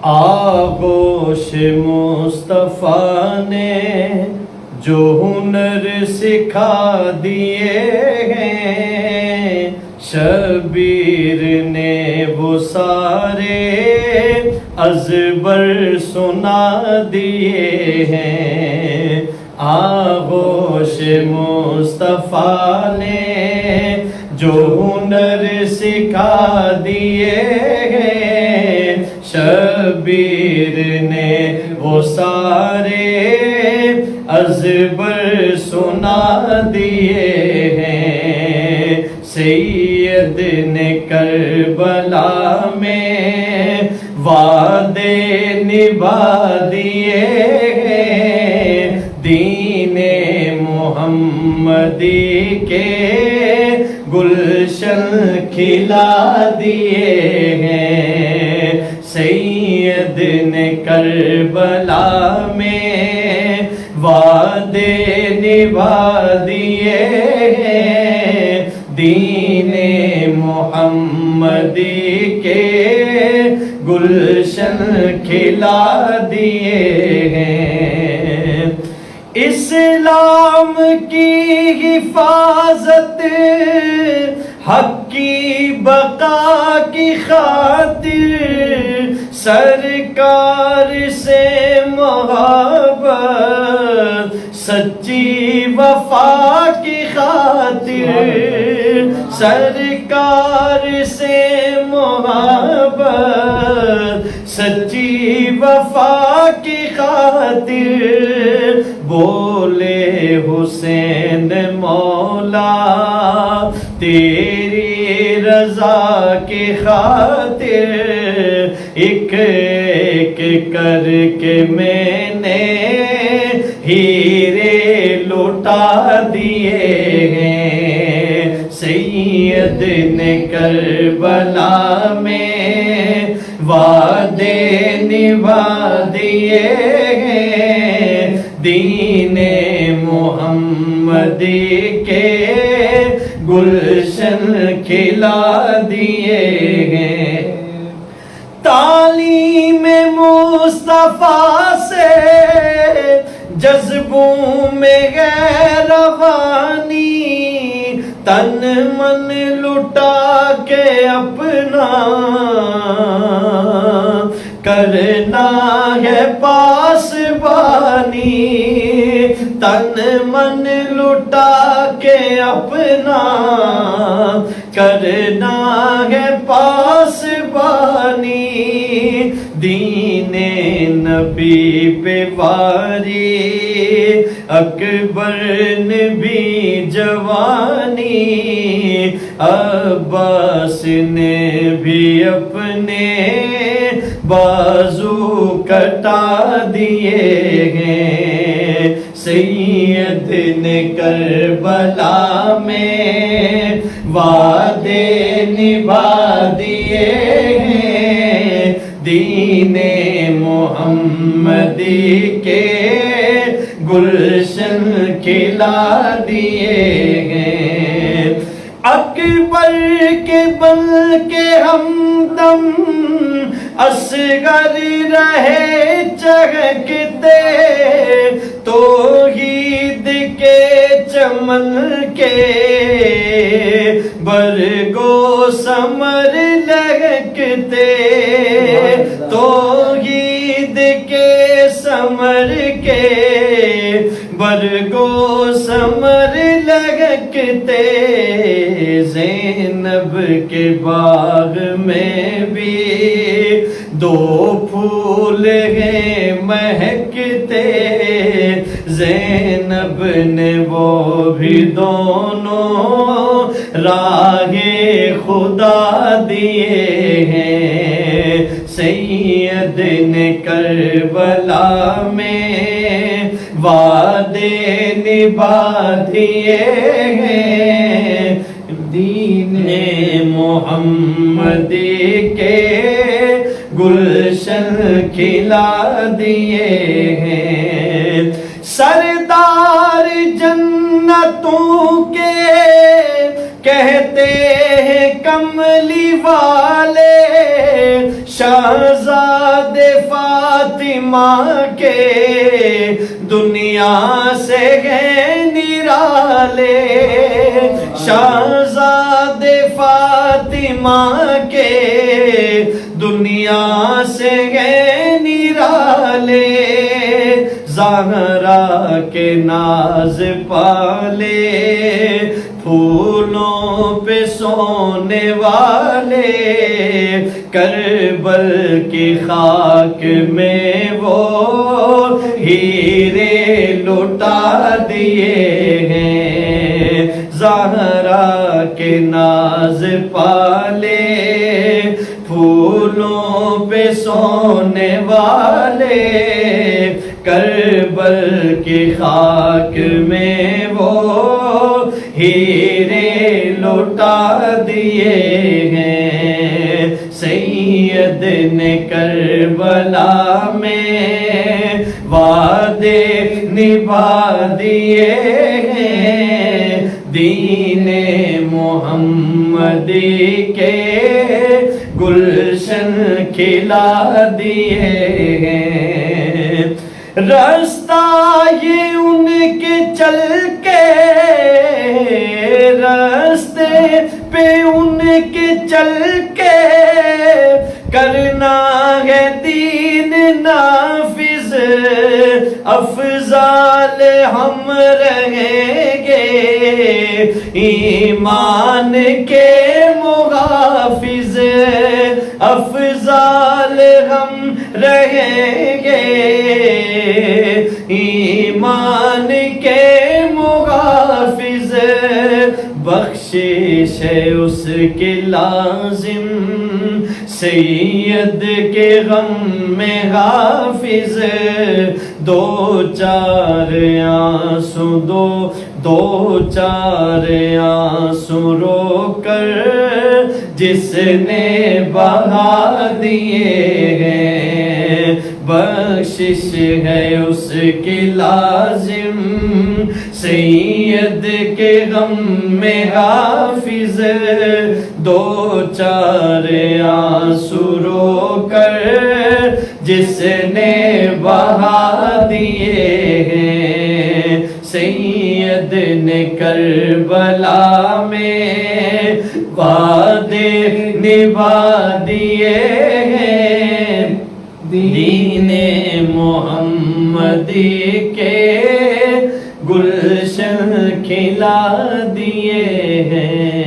آغوش مصطفیٰ نے جو ہنر سکھا دیے ہیں، شبیر نے وہ سارے ازبر سنا دیے ہیں۔ آغوش مصطفیٰ نے جو ہنر سکھا دیے ہیں، شبیر نے وہ سارے ازبر سنا دیے ہیں۔ سید نے کربلا میں وعدے نبھا دیے ہیں، دین محمدی کے گلشن کھلا دیے ہیں۔ سید نے کربلا میں وعدے نبھا دیے ہیں، دین محمدی کے گلشن کھلا دیے ہیں۔ اسلام کی حفاظت حق کی بقا کی خاطر، سرکار سے محبت سچی وفا کی خاطر، سرکار سے محبت سچی وفا کی خاطر، بولے حسین مولا تیری رضا کی خاطر، ایک ایک کر کے میں نے ہیرے لوٹا دیے ہیں۔ سید نے کربلا میں وعدے نبھا دیے ہیں، دین محمدی کے گلشن کھلا دیے ہیں۔ تعلیم مصطفیٰ سے جذبوں میں ہے روانی، تن من لٹا کے اپنا کرنا ہے پاسبانی، تن من لٹا کے اپنا کرنا ہے پاسبانی، دین نبی پہ واری اکبر نے بھی جوانی، عباس نے بھی اپنے بازو کٹا دیے ہیں۔ سید نے کربلا میں وعدے نبھا دیے ہیں، دین محمدی کے گلشن کھلا دیے ہیں۔ اکبر کے بن کے ہمدم اصغر رہے چہکتے، توحید کے چمن کے برگو ثمر لہکتے، توحید کے ثمر کے برگو ثمر لہکتے، زینب کے باغ میں بھی دو پھول ہیں مہکتے، زینب نے وہ بھی دونوں راہ خدا دیے ہیں۔ سید نے کربلا میں وعدے نبھا دیے ہیں، دین محمدی کے گلشن کھلا دیے ہیں۔ سردار جنتوں کے کہتے ہیں کملی والے، شہزاد فاطمہ کے دنیا سے گئے نرالے، شہزاد فاطمہ کے دنیا سے گئے نرالے، زہرا کے ناز پالے پھولوں پہ سونے والے، کربل کی خاک میں وہ ہیرے لٹا دیے ہیں، زہرا کے ناز پالے پھولوں پہ سونے والے، کربل کی خاک میں وہ ہیرے لوٹا دیے ہیں، سید نے کربلا میں وعدے نبھا دیے ہیں، دین محمدی کے گلشن کھلا دیے ہیں، راستہ یہ ان کے چل کے، راستے پہ ان کے چل کے کرنا ہے دین نافذ، افضال ہم رہیں گے ایمان کے محافظ، افضال ہم رہیں گے ایمان کے محافظ، بخشش ہے اس کے لازم سید کے غم میں حافظ، دو چار آنسو رو کر جس نے بہا دیے ہیں، بخشش ہے اس کی لازم سید کے غم میں حافظ، دو چار آنسو رو کر جس نے بہا دیے ہیں، سید نے کربلا میں وعدے نبھا دیے ہیں، دین محمدی کے گلشن کھلا دیے ہیں۔